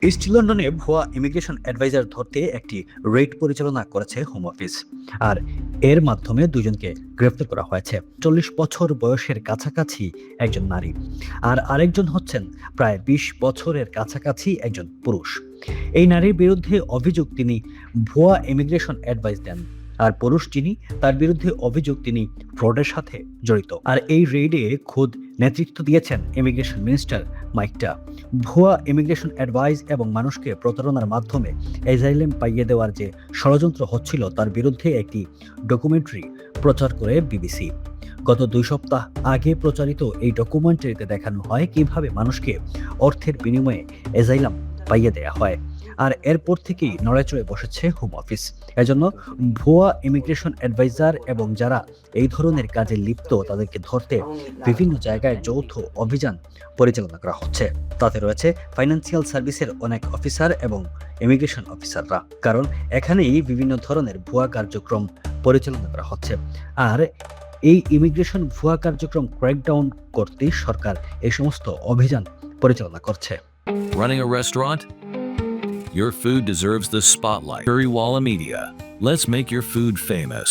East লন্ডনে ভুয়া immigration adviser ধরতে একটি রেড পরিচালনা করেছে হোম অফিস। আর এর মাধ্যমে দুজনকে গ্রেফতার করা হয়েছে। 40 বছর বয়সের কাছাকাছি একজন নারী, আর আরেকজন হচ্ছেন প্রায় 20 বছরের কাছাকাছি একজন পুরুষ। এই নারীর বিরুদ্ধে অভিযোগ তিনি ভুয়া ইমিগ্রেশন অ্যাডভাইস দেন, আর পুরুষ যিনি, তার বিরুদ্ধে অভিযোগ তিনি ফ্রডের সাথে জড়িত। আর এই রেইডে খোদ নেতৃত্ব দিয়েছেন ইমিগ্রেশন মিনিস্টার মাইকটা। ভুয়া ইমিগ্রেশন অ্যাডভাইস এবং মানুষকে প্রতারণার মাধ্যমে অ্যাজাইলাম পাইয়ে দেওয়ার যে ষড়যন্ত্র হচ্ছিল, তার বিরুদ্ধে একটি ডকুমেন্টারি প্রচার করে বিবিসি। গত 2 সপ্তাহ আগে প্রচারিত এই ডকুমেন্টারিতে দেখানো হয় কিভাবে মানুষকে অর্থের বিনিময়ে অ্যাজাইলাম পাইয়ে দেয়া হয়। আর এরপর থেকেই নড়েচড়ে বসেছে হোম অফিস। এজন্য ভুয়া ইমিগ্রেশন অ্যাডভাইজার এবং যারা এই ধরনের কাজে লিপ্ত তাদেরকে ধরতে বিভিন্ন জায়গায় যৌথ অভিযান পরিচালনা করা হচ্ছে। তাতে রয়েছে ফাইন্যান্সিয়াল সার্ভিসের অনেক অফিসার এবং ইমিগ্রেশন অফিসাররা, কারণ এখানেই বিভিন্ন ধরনের ভুয়া কার্যক্রম পরিচালনা করা হচ্ছে। আর এই ইমিগ্রেশন ভুয়া কার্যক্রম ক্র্যাকডাউন করতে সরকার এই সমস্ত অভিযান পরিচালনা করছে। Running a restaurant? Your food deserves the spotlight. Currywalla Media. Let's make your food famous.